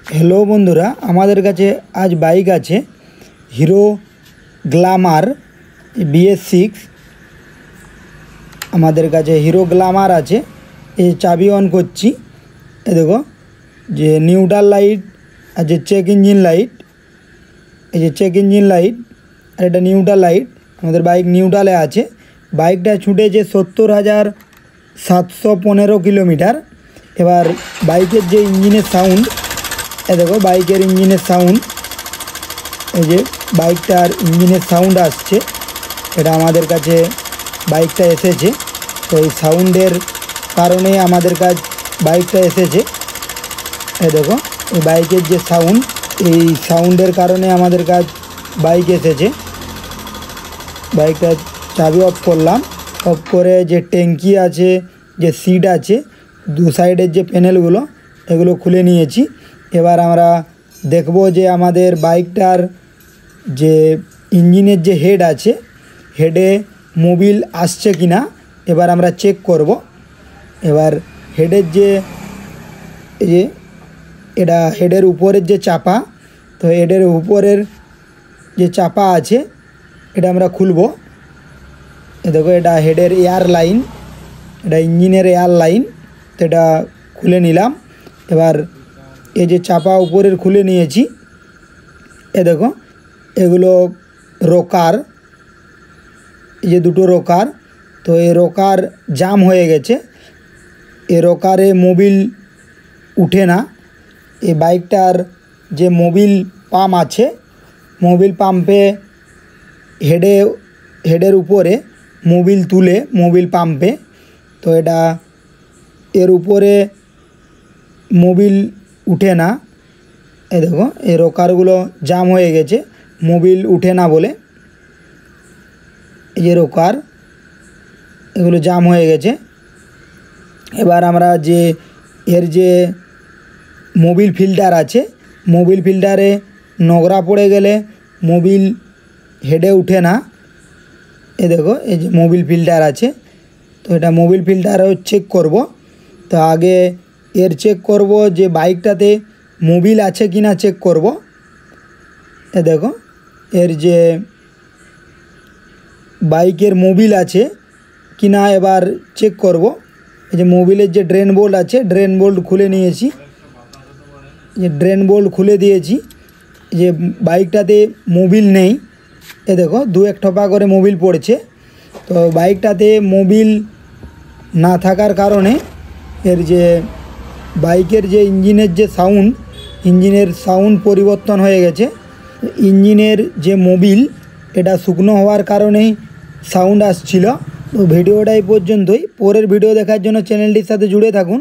Hello बंधुरा आमादेर काछे आज बाइक आछे हिरो ग्लैमार BS6 आमादेर काछे हिरो ग्लैमार आछे। ये चाबी अन करछि, ए देखो जे निउट्राल लाइट और जे चेक इंजिन लाइट, ये जे चेक इंजिन लाइट और एटा निउट्राल लाइट। आमादेर बाइक निउट्राले आछे। बाइकटा छुटेছে 70,715 किलोमीटर। एबार बाइकेर जे इंजिनेर साउंड, ए देखो बाइकेर इंजिनेर साउंड, এই যে বাইকটার ইঞ্জিনের সাউন্ড আসছে, এটা আমাদের কাছে বাইকটা এসেছে। তো এই সাউন্ডের কারণে আমাদের কাছে বাইকটা এসেছে। এই দেখো এই বাইকের যে সাউন্ড, এই সাউন্ডের কারণে আমাদের কাছে বাইক এসেছে। বাইকটা চাবি অফ করলাম, অফ করে যে ট্যাঙ্কি আছে, যে সিট আছে, দু সাইডের যে প্যানেলগুলো এগুলো খুলে নিয়েছি। এবার আমরা দেখব যে আমাদের বাইকটার যে ইঞ্জিনের যে হেড আছে, হেডে মোবিল আসছে কিনা এবার আমরা চেক করব। এবার হেডের যে এই যে এটা হেডের উপরের যে চাপা, তো হেডের উপরের যে চাপা আছে এটা আমরা খুলব। দেখো এটা হেডের এয়ার লাইন, এটা ইঞ্জিনের এয়ার লাইন, তো এটা খুলে নিলাম। এবার এই যে চাপা উপরের খুলে নিয়েছি, এ দেখো এগুলো রোকার, এই যে দুটো রোকার, তো এই রোকার জাম হয়ে গেছে। এই রোকারে মোবিল উঠে না। এই বাইকটার যে মোবিল পাম্প আছে, মোবিল পাম্পে হেডের উপরে মোবিল তুলে মোবিল পাম্পে, তো এটা এর উপরে মোবিল উঠে না। এই দেখো এই রোকারগুলো জাম হয়ে গেছে, মোবিল উঠে না বলে। এই যে রোকার এগুলো জাম হয়ে গেছে। এবার আমরা যে এর যে মোবিল ফিল্টার আছে, মোবিল ফিল্টারে নোংরা পড়ে গেলে মোবিল হেডে উঠে না। এ দেখো এই যে মোবিল ফিল্টার আছে, তো এটা মোবিল ফিল্টারও চেক করব। তো আগে এর চেক করব যে বাইকটাতে মোবিল আছে কিনা চেক করব। এ দেখো এর যে বাইকের মোবিল আছে কিনা এবার চেক করব। এই যে মোবিলের যে ড্রেন বোল্ট আছে, ড্রেন বোল্ট খুলে নিয়েছি, যে ড্রেন বোল্ট খুলে দিয়েছি। যে বাইকটাতে মোবিল নেই, এ দেখো দু এক ঠোপা করে মোবিল পড়ছে। তো বাইকটাতে মোবিল না থাকার কারণে এর যে বাইকের যে ইঞ্জিনের যে সাউন্ড, ইঞ্জিনের সাউন্ড পরিবর্তন হয়ে গেছে। ইঞ্জিনের যে মোবিল এটা শুকনো হওয়ার কারণেই সাউন্ড আসছিল। তো ভিডিওটা এই পর্যন্তই। পরের ভিডিও দেখার জন্য চ্যানেলটির সাথে জুড়ে থাকুন।